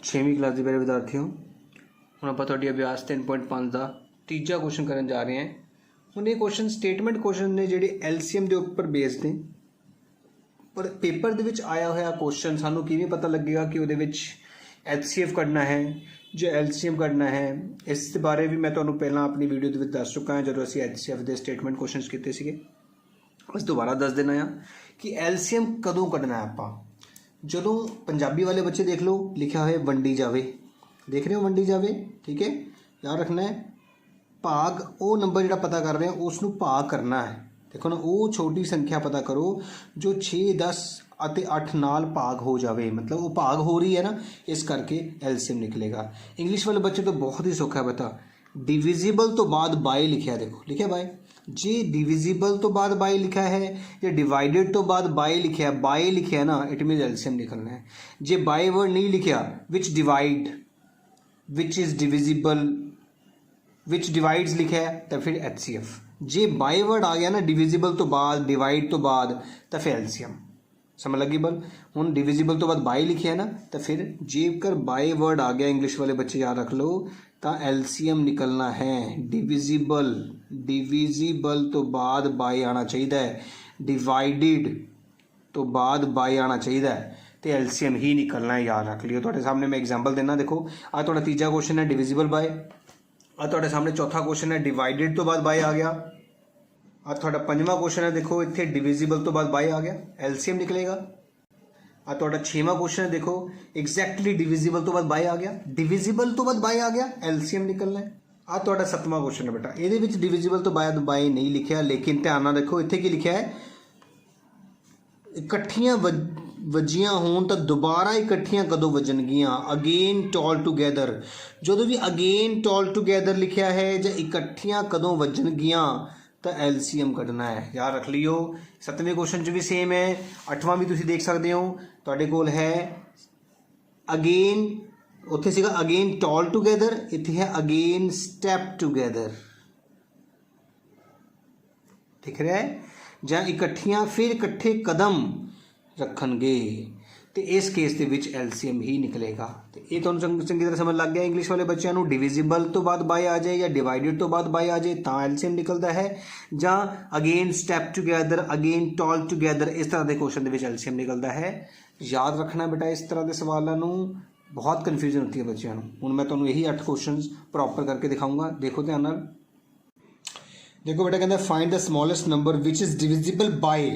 6वीं class के प्यारे विद्यार्थियों ਹੁਣ ਆਪਾਂ ਤੁਹਾਡੀ ਅਭਿਆਸ 3.5 ਦਾ ਤੀਜਾ ਕੁਐਸਚਨ ਕਰਨ ਜਾ ਰਹੇ ਹਾਂ। ਹੁਣ ਇਹ ਕੁਐਸਚਨ ਸਟੇਟਮੈਂਟ ਕੁਐਸਚਨ ਨੇ ਜਿਹੜੇ LCM ਦੇ ਉੱਪਰ ਬੇਸਡ ਨੇ, ਪਰ ਪੇਪਰ ਦੇ ਵਿੱਚ ਆਇਆ ਹੋਇਆ ਕੁਐਸਚਨ ਸਾਨੂੰ ਕਿਵੇਂ ਪਤਾ ਲੱਗੇਗਾ ਕਿ ਉਹਦੇ ਵਿੱਚ HCF ਕੱਢਣਾ ਹੈ ਜਾਂ LCM ਕੱਢਣਾ ਹੈ। ਇਸ ਦੇ ਬਾਰੇ ਵੀ ਮੈਂ ਤੁਹਾਨੂੰ ਪਹਿਲਾਂ ਆਪਣੀ ਵੀਡੀਓ ਦੇ ਵਿੱਚ ਦੱਸ ਚੁੱਕਾ ਹਾਂ ਜਦੋਂ ਅਸੀਂ HCF ਦੇ ਸਟੇਟਮੈਂਟ ਕੁਐਸਚਨਸ ਕੀਤੇ ਸੀਗੇ। ਬਸ ਦੁਬਾਰਾ ਦੱਸ ਦੇਣਾ ਆ ਕਿ LCM ਕਦੋਂ ਕੱਢਣਾ ਹੈ। ਆਪਾਂ ਜਦੋਂ ਪੰਜਾਬੀ वाले बच्चे देख लो लिखा है वंडी जावे, देख रहे हो वंडी जावे, ठीक है। याद रखना है भाग वो नंबर जो पता कर रहे हैं उसनू भाग करना है। देखो ना वो छोटी संख्या पता करो जो 6 10 ਅਤੇ 8 नाल भाग हो जाए, मतलब वो भाग हो रही है ना, इस करके LCM निकलेगा। इंग्लिश वाले बच्चे तो बहुत ही सौखा है। बता डिविजिबल तो बाद बाय लिखा, देखो लिखा बाय जी, डिविजिबल तो बाद बाय लिखा है या डिवाइडेड तो बाद बाय लिखा है, बाय लिखा है ना, इट मीन LCM निकलना है। जे बाय वर्ड नहीं लिखा विच divide which is divisible which divides लिखा है तो फिर HCF। जे बाय वर्ड आ गया ना डिविजिबल तो बाद डिवाइड तो बाद तो फिर LCM। समझ लगी बल। हूँ डिविजिबल तो बाद बाय लिखे है ना, तो फिर जेकर बाय वर्ड आ गया इंग्लिश वाले बच्चे याद रख लो तो LCM निकलना है। डिविजिबल डिविजिबल तो बाद बाय आना चाहिए, डिवाइडेड तो बाद बाय आना चाहिए, तो LCM ही निकलना है। याद रख लियो। थोड़े सामने मैं एग्जाम्पल देना, देखो आ थोड़ा तीजा क्वेश्चन है डिविजिबल बाय, आ थोड़े सामने चौथा क्वेश्चन है डिवाइडेड तो बाद बाय आ गया, आ थोड़ा पंजवां क्वेश्चन है देखो इतने डिविजिबल तो बाद बाय आ गया, LCM निकलेगा। आ थोड़ा 6वां क्वेश्चन है देखो एग्जैक्टली डिविजिबल तो बाद बाय आ गया, डिविजिबल तो बाद बाय आ गया, LCM निकलना है। आ थोड़ा 7वां क्वेश्चन है बेटा, ये डिविजिबल तो बाद बाय नहीं लिखा, लेकिन ध्यान ना देखो इतने की लिखा है इकट्ठियां वजियां होन तो दोबारा इकट्ठियां कदों वजनगियां, अगेन टॉल टूगैदर। जो भी अगेन टॉल टूगैदर लिखा है या इकट्ठियां कदों वजनगियां तो LCM कढ़ना है। याद रख लियो। 7वें क्वेश्चन भी सेम है, 8वां भी तुसीं देख सकते हो, तुहाडे कोल है अगेन, उत्थे सीगा अगेन टॉल टूगैदर, इत्थे है अगेन स्टैप टूगैदर, दिख रहा है, जां इकट्ठियां फिर इकट्ठे कदम रखणगे, तो इस केस के विच LCM ही निकलेगा। तो ये तुहानूं चंगी तरह समझ लग गया। इंग्लिश वाले बच्चों को डिविजिबल तो बाद बाय आ जाए या डिवाइडेड तो बाद बाय आ जाए तो LCM निकलता है, जां again step together again tall together, इस तरह के क्वेश्चन के LCM निकलता है। याद रखना बेटा, इस तरह के सवालों बहुत कन्फ्यूजन होती है बच्चों को। हुण मैं तुहानूं यही 8 क्वेश्चन प्रॉपर करके दिखाऊंगा। देखो ध्यान नाल, देखो बेटा कहता find the smallest number which is divisible by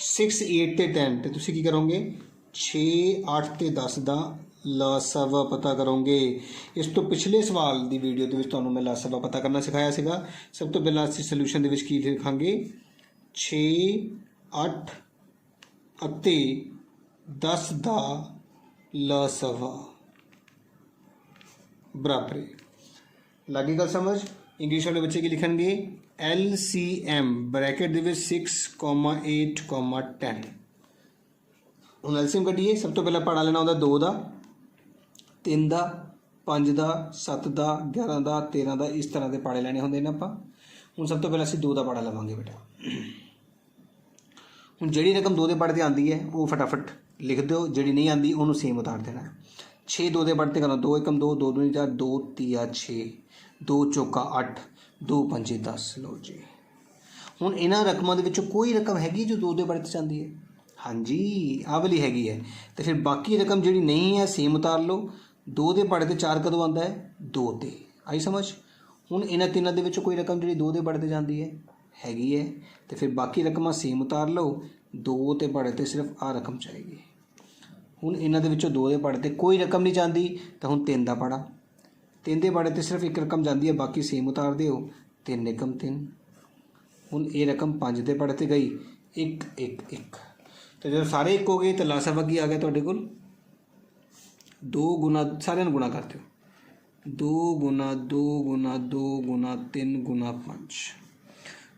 6 8 ते 10। तो तुसीं की करोगे 6 8 ते 10 का लासावा पता करोगे। इस तो पिछले सवाल की वीडियो के तुहानूं मैं लासावा पता करना सिखाया सीगा। सब तो पहला असीं सलूशन दे विच की लिखांगे 6 8 अते 10 का लासावा बराबर लगी गल समझ। इंग्लिश वाले बच्चे की लिखणगे LCM ब्रैकेट दे विच 6 8 10। ਹੁਣ LCM ਕੱਢੀਏ। ਸਭ ਤੋਂ ਪਹਿਲਾਂ ਪੜਾ ਲੈਣਾ ਉਹਦਾ 2 ਦਾ 3 ਦਾ 5 ਦਾ 7 ਦਾ 11 ਦਾ 13 ਦਾ, ਇਸ ਤਰ੍ਹਾਂ ਦੇ ਪਾੜੇ ਲੈਣੇ ਹੁੰਦੇ ਨੇ ਆਪਾਂ। ਹੁਣ ਸਭ ਤੋਂ ਪਹਿਲਾਂ ਅਸੀਂ 2 ਦਾ ਪਾੜਾ ਲਵਾਂਗੇ ਬੇਟਾ। ਹੁਣ ਜਿਹੜੀ ਰਕਮ 2 ਦੇ ਪਾੜੇ ਤੇ ਆਉਂਦੀ ਹੈ ਉਹ ਫਟਾਫਟ ਲਿਖ ਦਿਓ, ਜਿਹੜੀ ਨਹੀਂ ਆਉਂਦੀ ਉਹਨੂੰ ਸੇਮ ਉਤਾਰ ਦੇਣਾ। 6 2 ਦੇ ਪਾੜੇ ਤੇ ਕਰਨਾ 2 1 2 2 2 4 2 3 6 2 ਚੌਕਾ 8 2 5 10। ਲਓ ਜੀ, ਹੁਣ ਇਹਨਾਂ ਰਕਮਾਂ ਦੇ ਵਿੱਚੋਂ ਕੋਈ ਰਕਮ ਹੈਗੀ ਜੋ 2 ਦੇ ਪਾੜੇ ਤੇ ਜਾਂਦੀ ਹੈ? हाँ जी, आ वाली हैगी है। तो फिर बाकी रकम जी नहीं है सेम उतार लो। 2 के पढ़े तो 4 कदों आता है? 2 ते। आई समझ। हुण इन्हां तिन्हां दे विचों कोई रकम जी 2 के पढ़े तो जाती है हैगी है, तो फिर बाकी रकमां सेम उतार लो। 2 के पढ़े तो सिर्फ आ रकम जाएगी। हुण इन्हां दे विचों 2 के पढ़े तो कोई रकम नहीं जाती, तो हुण 3 का पढ़ा, 3 के पढ़े तो सिर्फ एक रकम जाती है, बाकी सेम उतार दिओ। 3 एकम 3। हुण ये रकम 5 के पढ़े तो गई 1 1 1। तो जब सारे एक हो गए तो लासावा की आ गया तुहाडे कोल 2 गुना, सारे गुणा करते हो 2 गुना 2 गुना 2 गुना 3 गुना 5,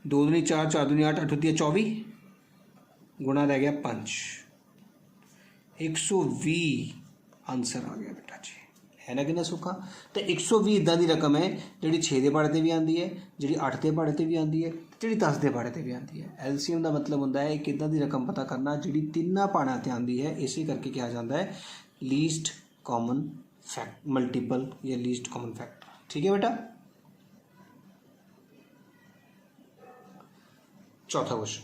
2 दूनी 4 4 दूनी 8 8 होती है 24, गुणा रह गया 5, 120 आंसर आ गया बेटा जी। है ना कितना सौखा। तो 120 इदां दी रकम है जिहड़ी 6 के पहाड़े पर भी आती है, जिहड़ी 8 के पहाड़े पर भी आती है, जिहड़ी 10 के पहाड़े पर भी आती है। LCM का मतलब होंदा है एक इदां दी रकम पता करना जिहड़ी 3 पहाड़ों पर आती है। इसे करके कहा जाता है लीस्ट कॉमन फैक्ट मल्टीपल या लीस्ट कॉमन फैक्टर। ठीक है बेटा। चौथा question,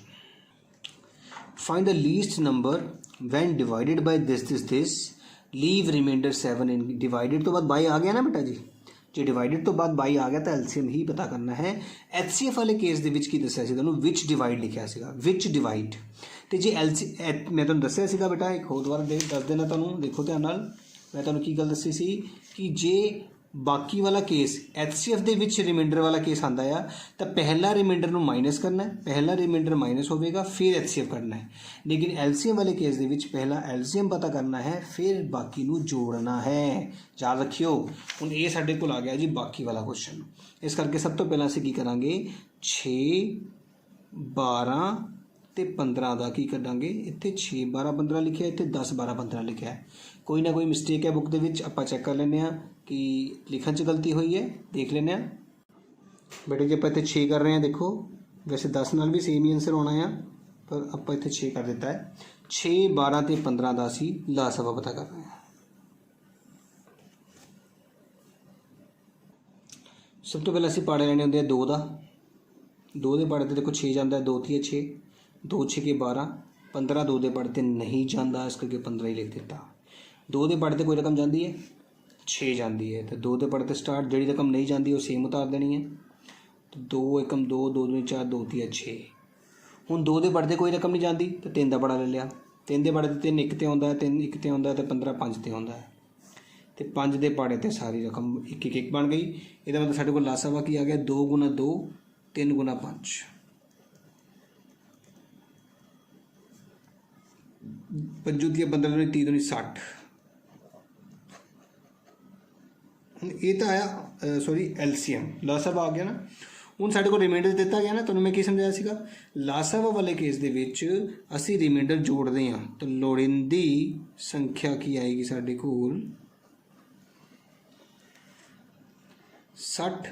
find the least number when divided by this leave remainder 7 in. Divided तो बाद बाई आ गया ना बेटा जी, ਜੇ डिवाइडेड तो बाद बाई आ गया तो एलसीएम ही पता करना है। HCF वाले केस ਦੇ ਵਿੱਚ ਕੀ ਦੱਸਿਆ ਸੀ ਤੁਹਾਨੂੰ, ਵਿਚ ਡਿਵਾਈਡ ਲਿਖਿਆ ਸੀਗਾ, ਵਿਚ ਡਿਵਾਈਡ। ਤੇ ਜੇ ਮੈਂ ਤੁਹਾਨੂੰ ਦੱਸਿਆ ਸੀਗਾ ਬੇਟਾ, ਇੱਕ ਹੋਰ ਦੁਬਾਰਾ ਦੱਸ ਦੇਣਾ ਤੁਹਾਨੂੰ, ਦੇਖੋ ਧਿਆਨ ਨਾਲ। ਮੈਂ ਤੁਹਾਨੂੰ ਕੀ ਗੱਲ ਦੱਸੀ ਸੀ ਕਿ ਜੇ ਬਾਕੀ ਵਾਲਾ ਕੇਸ HCF ਦੇ ਵਿੱਚ ਰਿਮਾइंडर ਵਾਲਾ ਕੇਸ ਆਉਂਦਾ ਆ ਤਾਂ ਪਹਿਲਾ ਰਿਮਾइंडर ਨੂੰ ਮਾਈਨਸ ਕਰਨਾ ਹੈ, ਪਹਿਲਾ ਰਿਮਾइंडर ਮਾਈਨਸ ਹੋਵੇਗਾ ਫਿਰ HCF ਕੱਢਣਾ ਹੈ। ਲੇਕਿਨ LCM ਵਾਲੇ ਕੇਸ ਦੇ ਵਿੱਚ ਪਹਿਲਾਂ LCM ਪਤਾ ਕਰਨਾ ਹੈ ਫਿਰ ਬਾਕੀ ਨੂੰ ਜੋੜਨਾ ਹੈ। ਯਾਦ ਰੱਖਿਓ। ਹੁਣ ਇਹ ਸਾਡੇ ਕੋਲ ਆ ਗਿਆ ਜੀ ਬਾਕੀ ਵਾਲਾ ਕੁਐਸਚਨ। ਇਸ ਕਰਕੇ ਸਭ ਤੋਂ ਪਹਿਲਾਂ ਅਸੀਂ ਕੀ ਕਰਾਂਗੇ, 6 12 ਤੇ 15 ਦਾ ਕੀ ਕੱਢਾਂਗੇ। ਇੱਥੇ 6 12 15 ਲਿਖਿਆ, ਇੱਥੇ 10 12 15 ਲਿਖਿਆ ਹੈ। ਕੋਈ ਨਾ ਕੋਈ ਮਿਸਟੇਕ ਹੈ ਬੁੱਕ ਦੇ ਵਿੱਚ, ਆਪਾਂ ਚੈੱਕ ਕਰ ਲੈਂਦੇ ਹਾਂ कि लिखन च गलती हुई है, देख लेने। बेटे जो आप इतने 6 कर रहे हैं, देखो वैसे 10 नाल भी सेम ही आंसर होना है, पर आप इतने 6 कर देता है। 6 12 ते 15 का असी लासवा पता कर रहे हैं। सब तो पहले असी पाड़े लेने होंगे 2 का, 2 के पाड़े तो देखो 6 जाता है, 2 थी 6, 2 6 के 12, 15 2 के पाड़े तो नहीं जाता, इस करके 15 ही लिख दिता। 2 के पाड़े तो कोई रकम जाती है, 6 जाती है, तो 2 के पढ़ तो स्टार्ट जी रकम नहीं जाती वो सेम उतार देनी है। तो 2 एकम 2 2 दूनी 4 2 3 6। हूँ 2 के पढ़ते कोई रकम नहीं जाती तो 3 का पढ़ा ले लिया, 3 के पढ़ते 3 1 ते आता है, 3 1 ते आता है, तो 15 5 ते आता है, तो 5 के पढ़े तो सारी रकम 1 1 1 बन गई। इसका मतलब साढ़े को लासावा की आ गया 2 गुना 2 3 गुना 5, 5 दूनी 15 दूनी 30 दूनी 60। ਹੁਣ ਇਹ ਤਾਂ ਆਇਆ ਸੌਰੀ LCM ਲਾਸਾਵਾ ਆ ਗਿਆ ਨਾ। ਹੁਣ ਸਾਡੇ ਕੋਲ ਰਿਮਾइंडर ਦਿੱਤਾ ਗਿਆ ਨਾ, ਤੁਹਾਨੂੰ ਮੈਂ ਕੀ ਸਮਝਾਇਆ ਸੀਗਾ, ਲਾਸਾਵਾ ਵਾਲੇ ਕੇਸ ਦੇ ਵਿੱਚ ਅਸੀਂ ਰਿਮਾइंडर ਜੋੜਦੇ ਹਾਂ ਤਾਂ ਲੋੜੀਂਦੀ ਸੰਖਿਆ ਕੀ ਆਏਗੀ ਸਾਡੇ ਕੋਲ 60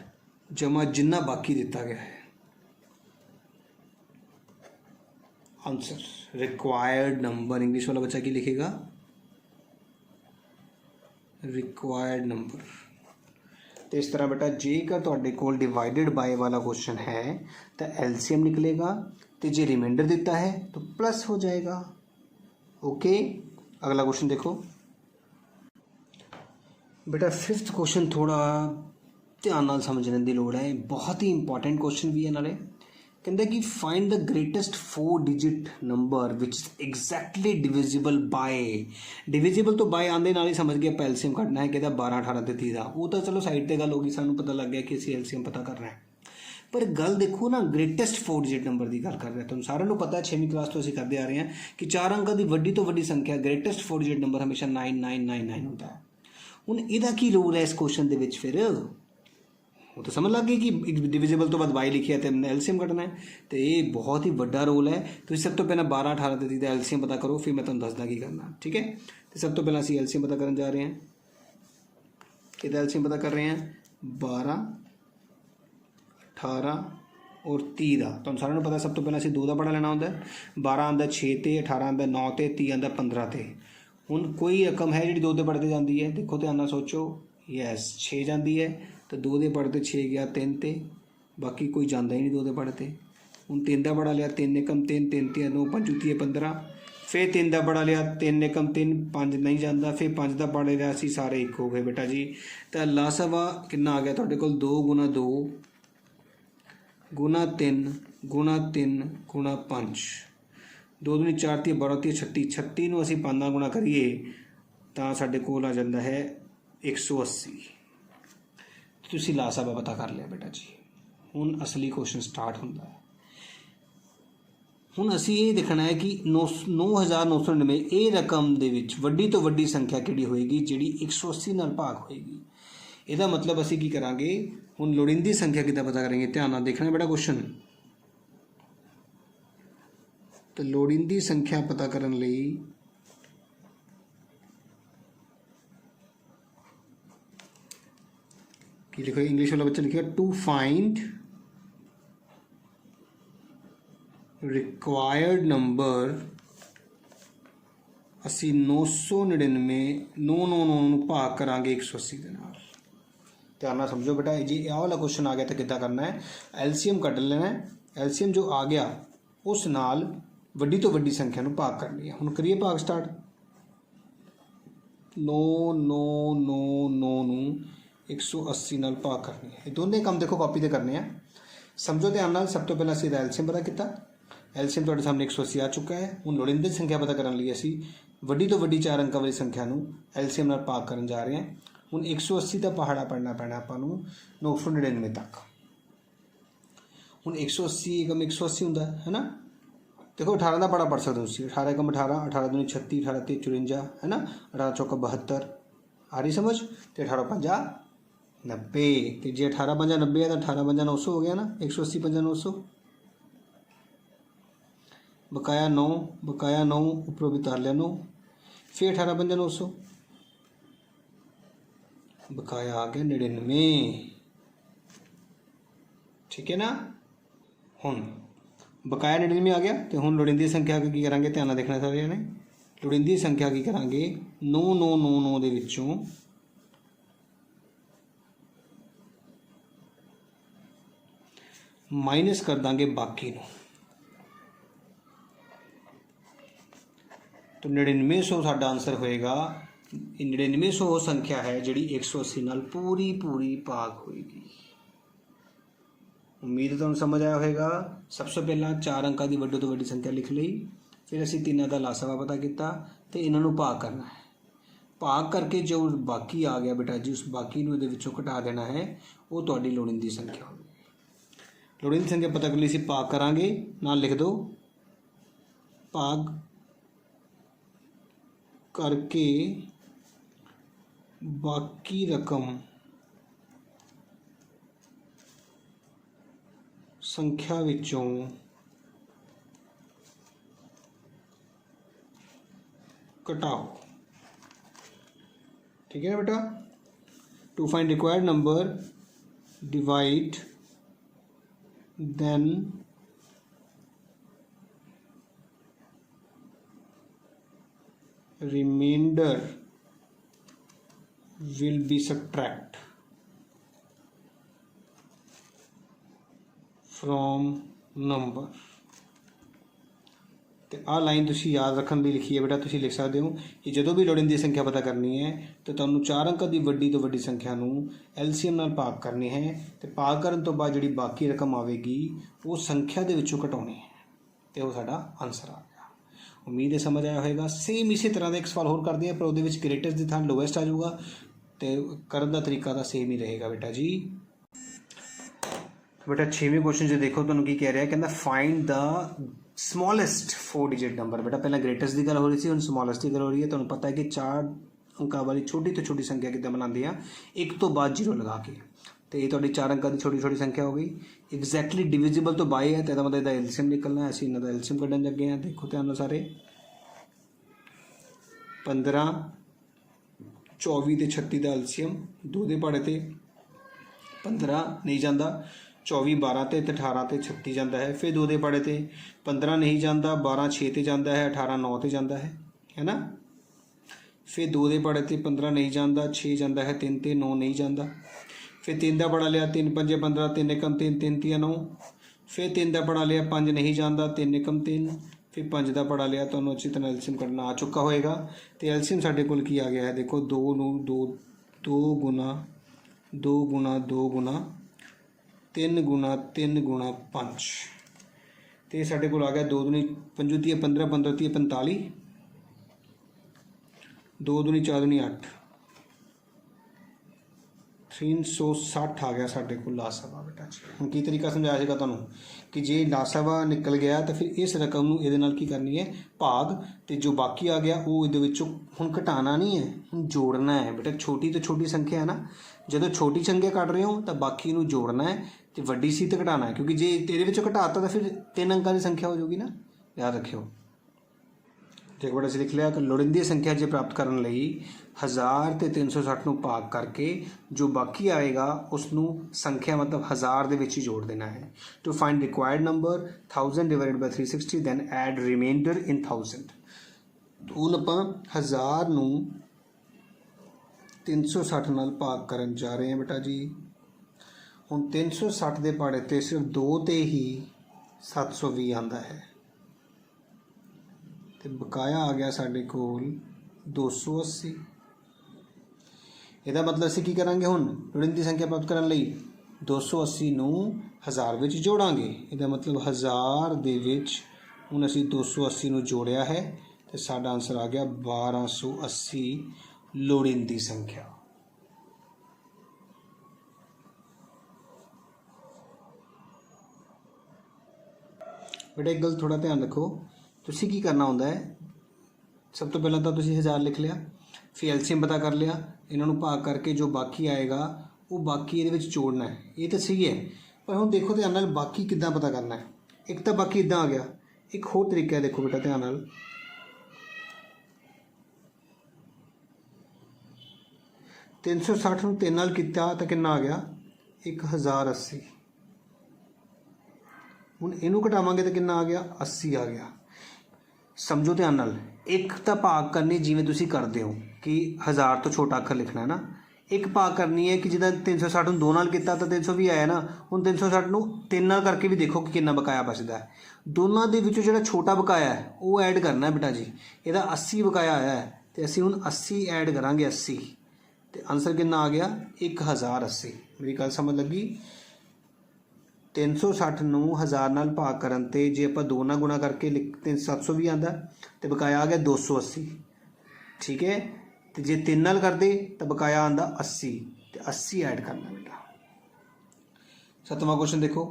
ਜਮਾ ਜਿੰਨਾ ਬਾਕੀ ਦਿੱਤਾ ਗਿਆ ਹੈ। आंसर रिक्वायर्ड नंबर, इंग्लिश वाला बच्चा की लिखेगा रिक्वायर्ड नंबर। तो इस तरह बेटा जेकर तुहाडे कोल डिवाइडेड बाय वाला क्वेश्चन है तो LCM निकलेगा, तो जे रिमाइंडर दिता है तो प्लस हो जाएगा। ओके, अगला क्वेश्चन देखो बेटा। 5th क्वेश्चन थोड़ा ध्यान नाल समझने की लोड़ है, बहुत ही इंपॉर्टेंट क्वेश्चन भी है। नाले कहते कि find the greatest 4 digit number which is exactly divisible by. Divisible तो बाय आंदे नाल ही समझ गया ਆਪਾਂ LCM ਕੱਢਣਾ है, कहता 12 18 ਤੇ 30 ਦਾ। ਉਹ ਤਾਂ ਚਲੋ ਸਾਈਡ ਤੇ ਗੱਲ ਹੋ ਗਈ, ਸਾਨੂੰ ਪਤਾ ਲੱਗ ਗਿਆ ਕਿ ਅਸੀਂ LCM ਪਤਾ ਕਰਨਾ ਹੈ। ਪਰ ਗੱਲ ਦੇਖੋ ਨਾ, ਗ੍ਰੇਟੈਸਟ 4 ਡਿजिट ਨੰਬਰ ਦੀ ਗੱਲ ਕਰ ਰਿਹਾ। ਤੁਹਾਨੂੰ ਸਾਰਿਆਂ ਨੂੰ ਪਤਾ 6ਵੀਂ ਕਲਾਸ ਤੋਂ ਅਸੀਂ ਕਰਦੇ ਆ ਰਹੇ ਹਾਂ ਕਿ 4 ਅੰਕਾਂ ਦੀ ਵੱਡੀ ਤੋਂ ਵੱਡੀ ਸੰਖਿਆ ਗ੍ਰੇਟੈਸਟ 4 ਡਿजिट ਨੰਬਰ ਹਮੇਸ਼ਾ 9999 ਹੁੰਦਾ ਹੈ। ਹੁਣ ਇਹਦਾ ਕੀ ਰੋਲ ਹੈ ਇਸ ਕੁਐਸਚਨ ਦੇ ਵਿੱਚ ਫਿਰ? वो तो समझ लग गई कि डिविजिबल तो बाद बाई लिखी है तो LCM कटना है, तो ये बहुत ही बड़ा रोल है। तो सब तो पहले 12 18 ते 30 LCM पता करो, फिर मैं तुम दसदा की करना। ठीक है, तो सब तो पहले असी LCM पता करने जा रहे हैं। कि LCM पता कर रहे हैं 12 18 और 30 का। तुम सारे पता सब तो पहले असी 2 का पढ़ा लेना होंगे। 12 आंदा 6 ते, 18 आंदा 9 ते, 30 आंदा 15 ते। हुण कोई रकम है जी 2 के पढ़ते जाती है, देखो ध्यान नाल सोचो। यस 6 जाती है, तो 2 के पढ़ते 6 गया 3 ते, बाकी कोई जाता ही नहीं 2 के पढ़ते। हूँ 3 का पढ़ा लिया, 3 एकम 3 3 3 9 5 3 15, फिर 3 का पढ़ा लिया, 3 एकम 3 5 नहीं जाता, फिर 5 का पढ़ लिया, असी सारे एक हो गए बेटा जी। तो लासावा कितना आ गया तुहाडे कोल 2 गुना 2 गुना 3 गुना 3 गुना 5, 2 दूनी 4 ती 12 ती 36, 36 नूं असी 5 गुना करिए तो साडे कोल आ जाता है 180। तुसी लासावा पता कर लिया बेटा जी। हुण असली क्वेश्चन स्टार्ट होंदा है। हुण असी ये देखना है कि 9999 ये रकम दे विच वड्डी तो वड्डी संख्या किहड़ी होएगी जिहड़ी 180 नाल भाग होएगी। इहदा मतलब असी की करांगे, हुण लोड़ींदी संख्या किद्दां पता करेंगे, ध्यान नाल देखना बेटा क्वेश्चन। तो लोड़ींदी संख्या पता करन लई कि लिखो, इंग्लिश वाला बच्चा लिखेगा टू फाइंड रिक्वायर्ड नंबर, ਅਸੀਂ 999 999 ਨੂੰ ਭਾਗ ਕਰਾਂਗੇ 180 ਦੇ ਨਾਲ। ਧਿਆਨ ਨਾਲ ਸਮਝੋ ਬੇਟਾ, ਜੀ ਇਹ ਵਾਲਾ ਕੁਐਸਚਨ ਆ ਗਿਆ ਤਾਂ ਕਿੱਦਾਂ ਕਰਨਾ ਹੈ, ਐਲਸੀਐਮ ਕੱਢ ਲੈਣਾ ਹੈ। ਐਲਸੀਐਮ ਜੋ ਆ ਗਿਆ ਉਸ ਨਾਲ ਵੱਡੀ ਤੋਂ ਵੱਡੀ ਸੰਖਿਆ ਨੂੰ ਭਾਗ ਕਰਨੀ ਹੈ। ਹੁਣ ਕਰੀਏ ਭਾਗ ਸਟਾਰਟ। 999 ਨੂੰ 180 ਨਾਲ ਭਾਗ ਕਰਨੀ ਹੈ। ਇਹ ਦੋਨੇ ਕੰਮ ਦੇਖੋ ਕਾਪੀ ਤੇ ਕਰਨੇ ਆ, ਸਮਝੋ ਧਿਆਨ ਨਾਲ। ਸਭ ਤੋਂ ਪਹਿਲਾਂ ਅਸੀਂ ਐਲਸੀਐਮ ਪਤਾ ਕੀਤਾ। ਐਲਸੀਐਮ ਤੁਹਾਡੇ ਸਾਹਮਣੇ 180 ਆ ਚੁੱਕਾ ਹੈ। ਹੁਣ ਲੋੜੀਂਦੀ ਸੰਖਿਆ ਪਤਾ ਕਰਨ ਲਈ ਅਸੀਂ ਵੱਡੀ ਤੋਂ ਵੱਡੀ 4 ਅੰਕਾਂ ਵਾਲੀ ਸੰਖਿਆ ਨੂੰ ਐਲਸੀਐਮ ਨਾਲ ਭਾਗ ਕਰਨ ਜਾ ਰਹੇ ਹਾਂ। ਹੁਣ 180 ਦਾ ਪਹਾੜਾ ਪੜਨਾ ਪੈਣਾ ਆਪਾਂ ਨੂੰ 999 ਤੱਕ। ਹੁਣ 180 × 180 ਹੁੰਦਾ ਹੈ ਨਾ। देखो 18 का पढ़ा पढ़ सकते हो तुम। 18 × 18 18 दूनी 36 18 3 54 है ना। 18 चौका 72 आ रही समझ। तो 18 पंजा 90। तो जे 18 पंजा 90 है तो 18 पंजा 900 हो गया ना। 180 पंजा 900। बकाया 9 ऊपरों भी तार लिया 9। फिर 18 पंजा 900 बकाया आ गया 99। ठीक है ना। हुन बकाया 99 आ गया। तो हुण लोड़ींदी संख्या की करांगे, ध्यान नाल देखना सारे ने। लोड़ींदी संख्या की करांगे 9999 दे विचों माइनस कर देंगे बाकी नूं। तो 9900 साडा आंसर होएगा। 9900 वो संख्या है जिहड़ी 180 नाल पूरी भाग होएगी। उम्मीद है तुहानूं समझ आया होगा। सबसे पहला 4 अंकों की वड्डी तो वड्डी संख्या लिख ली, फिर असीं तीनों का लासावा पता किया तो इन्हों भाग करना है। भाग करके जो बाकी आ गया बेटा जी, उस बाकी नूं इहदे विचों घटा देना है। वो तुहाडी लोड़ींदी संख्या होगी। लोड़ींदी संख्या पता करने असीं भाग करांगे, नाल लिख दो भाग करके बाकी रकम संख्या विचों घटाओ। ठीक है ना बेटा। To find required number divide then remainder will be subtract from number. तो आ लाइन तुसी याद रखने लिए लिखी है बेटा। तुसी लिख सकते हो कि जो भी लोड़ींदी संख्या पता करनी है तो तुहानूं 4 अंक की वड्डी तो वड्डी संख्या नूं एलसीएम नाल भाग करनी है। तो भाग करन तो बाद जिहड़ी बाकी रकम आवेगी वो संख्या दे विचों घटाउणी है। तो वो साडा आंसर आ गया। उम्मीद है समझ आया होगा। सेम इसी तरह का एक सवाल होर करते हैं, पर उहदे विच ग्रेटेस्ट की थां लोएस्ट आ जाऊगा। तो करन दा तरीका तो सेम ही रहेगा बेटा जी। बेटा 6वें क्वेश्चन जो देखो तुहानूं की कह रहा है, कहना find the smallest 4 digit number. बेटा पहले ग्रेटेस्ट की गल हो रही थी, हुण स्मॉलेस्ट की गल हो रही है। तुहानूं पता है कि 4 अंकों वाली छोटी तो छोटी संख्या किद्दां बनाते हैं, एक तो बाद 0 लगा के। तो ये तुहाडी 4 अंकों की छोटी छोटी संख्या हो गई। एग्जैक्टली डिविजिबल तो बाय है, तो इसका मतलब एलसीएम निकलना है। असीं इन्हां दा एलसीएम कड्ढण लगे हैं। देखो ध्यान नाल सारे 15 24 ते 36 का एलसीएम 2 दे पहाड़े ते 15 नहीं जाता, 24 12 ते 18 ते 36 जाता है। फिर 2 दे पहाड़े ते 15 नहीं जाता, 12 6 ते जाता है, 18 9 ते जाता है ना। फिर 2 दे पहाड़े ते 15 नहीं जाता, 6 जाता है, 3 ते 9 नहीं जाता। फिर 3 का पढ़ा लिया 3 5 15, 3 एकम 3 3 3 9। फिर 3 का पढ़ा लिया 5 नहीं जाता, 3 एकम 3। फिर 5 का पढ़ा लिया तो अच्छी तरह एलसीएम करना आ चुका होएगा। तो एलसीएम साढ़े कोल की आ गया है, देखो 2 गुना 2 गुना 2 गुना 3 गुना 3 गुना 5। तो साढ़े कोल आ गया 2 दूनी 5 30 15 15 30 45, 2 दूनी 4 दूनी 8, 360 आ गया साढ़े को लासावा बेटा जी। हम की तरीका समझाया जाएगा तुहानूं कि जे लासावा निकल गया तो फिर इस रकम नूं इहदे नाल की करनी है भाग, तो जो बाकी आ गया वो इहदे विचों हुण घटाना नहीं है, हुण जोड़ना है बेटा। छोटी तो छोटी संख्या है ना, जो छोटी संख्या कट रहे हो तो बाकी नूं जोड़ना है, तो वड्डी सी तो घटाना है, क्योंकि जे तेरे विचों घटाता तो फिर 3 अंकों की संख्या हो जाएगी ना। याद रखियो। देखो बेटा लिख लिया कि लोड़ींदी संख्या जे प्राप्त करने लई 1000 ते 360 नूं भाग करके जो बाकी आएगा उसनूं संख्या मतलब 1000 दे विच ही जोड़ देना है। To find required number 1000 divided by 360 then add remainder in 1000। ਹੁਣ ਆਪਾਂ 1000 ਨੂੰ 360 ਨਾਲ ਭਾਗ ਕਰਨ ਜਾ ਰਹੇ ਹਾਂ ਬੇਟਾ ਜੀ। ਹੁਣ 360 ਦੇ ਪਹਾੜੇ ਤੇ ਸਿਰਫ 2 ਤੇ ਹੀ 720 ਆਉਂਦਾ ਹੈ ਤੇ ਬਕਾਇਆ ਆ ਗਿਆ ਸਾਡੇ ਕੋਲ 280। ਇਹਦਾ ਮਤਲਬ ਅਸੀਂ ਕੀ ਕਰਾਂਗੇ, ਹੁਣ ਰਿਣਤੀ ਸੰਖਿਆ ਪ੍ਰਾਪਤ ਕਰਨ ਲਈ 280 ਨੂੰ 1000 ਵਿੱਚ ਜੋੜਾਂਗੇ। ਇਹਦਾ ਮਤਲਬ 1000 ਦੇ ਵਿੱਚ ਹੁਣ ਅਸੀਂ 280 ਨੂੰ ਜੋੜਿਆ ਹੈ ਤੇ ਸਾਡਾ ਆਨਸਰ ਆ ਗਿਆ 1280 ਲੋੜੀਂਦੀ ਸੰਖਿਆ। ਬੇਟਾ ਇੱਕ ਗੱਲ ਥੋੜਾ ਧਿਆਨ ਰੱਖੋ, ਤੁਸੀਂ ਕੀ ਕਰਨਾ ਹੁੰਦਾ ਹੈ, ਸਭ ਤੋਂ ਪਹਿਲਾਂ ਤਾਂ ਤੁਸੀਂ 1000 ਲਿਖ ਲਿਆ, ਫਿਰ ਐਲਸੀਐਮ ਪਤਾ ਕਰ ਲਿਆ, ਇਹਨਾਂ ਨੂੰ ਭਾਗ ਕਰਕੇ ਜੋ ਬਾਕੀ ਆਏਗਾ ਉਹ ਬਾਕੀ ਇਹਦੇ ਵਿੱਚ ਜੋੜਨਾ ਹੈ। ਇਹ ਤਾਂ ਸਹੀ ਹੈ, ਪਰ ਹੁਣ ਦੇਖੋ ਧਿਆਨ ਨਾਲ ਬਾਕੀ ਕਿੱਦਾਂ ਪਤਾ ਕਰਨਾ ਹੈ। ਇੱਕ ਤਾਂ ਬਾਕੀ ਇੱਦਾਂ ਆ ਗਿਆ, ਇੱਕ ਹੋਰ ਤਰੀਕਾ ਹੈ, ਦੇਖੋ ਬੇਟਾ ਧਿਆਨ ਨਾਲ। 360 ਨੂੰ 3 ਨਾਲ ਕੀਤਾ ਤਾਂ ਕਿੰਨਾ ਆ ਗਿਆ, 1080। ਹੁਣ ਇਹਨੂੰ ਘਟਾਵਾਂਗੇ ਤਾਂ ਕਿੰਨਾ ਆ ਗਿਆ, 80 ਆ ਗਿਆ। ਸਮਝੋ ਧਿਆਨ ਨਾਲ, ਇੱਕ ਤਾਂ ਭਾਗ ਕਰਨੀ ਜਿਵੇਂ ਤੁਸੀਂ ਕਰਦੇ ਹੋ ਕਿ 1000 ਤੋਂ ਛੋਟਾ ਅੱਖਰ ਲਿਖਣਾ ਹੈ ਨਾ, ਇੱਕ ਭਾਗ ਕਰਨੀ ਹੈ ਕਿ ਜਿੱਦਾਂ 360 ਨੂੰ 2 ਨਾਲ ਕੀਤਾ ਤਾਂ 320 ਆਇਆ ਨਾ, ਹੁਣ 360 ਨੂੰ 3 ਨਾਲ ਕਰਕੇ ਵੀ ਦੇਖੋ ਕਿ ਕਿੰਨਾ ਬਕਾਇਆ ਬਚਦਾ ਹੈ। ਦੋਨਾਂ ਦੇ ਵਿੱਚੋਂ ਜਿਹੜਾ ਛੋਟਾ ਬਕਾਇਆ ਹੈ ਉਹ ਐਡ ਕਰਨਾ ਹੈ ਬੇਟਾ ਜੀ। ਇਹਦਾ 80 ਬਕਾਇਆ ਆਇਆ ਹੈ ਤੇ ਅਸੀਂ ਹੁਣ 80 ਐਡ ਕਰਾਂਗੇ, 80 ਤੇ ਆਨਸਰ ਕਿੰਨਾ ਆ ਗਿਆ, 1080। ਮੇਰੀ ਗੱਲ ਸਮਝ ਲੱਗੀ। 360 ਨੂੰ 1000 ਨਾਲ ਭਾਗ ਕਰਨ ਤੇ ਜੇ ਆਪਾਂ 2 ਨਾਲ ਗੁਣਾ ਕਰਕੇ 720 ਆਉਂਦਾ ਤੇ ਬਕਾਇਆ ਆ ਗਿਆ 280। ਠੀਕ ਹੈ, ਤੇ ਜੇ 3 ਨਾਲ ਕਰਦੇ ਤਾਂ ਬਕਾਇਆ ਆਉਂਦਾ 80 ਤੇ 80 ਐਡ ਕਰਨਾ ਬੇਟਾ। 7ਵਾਂ ਕੁਐਸਚਨ ਦੇਖੋ,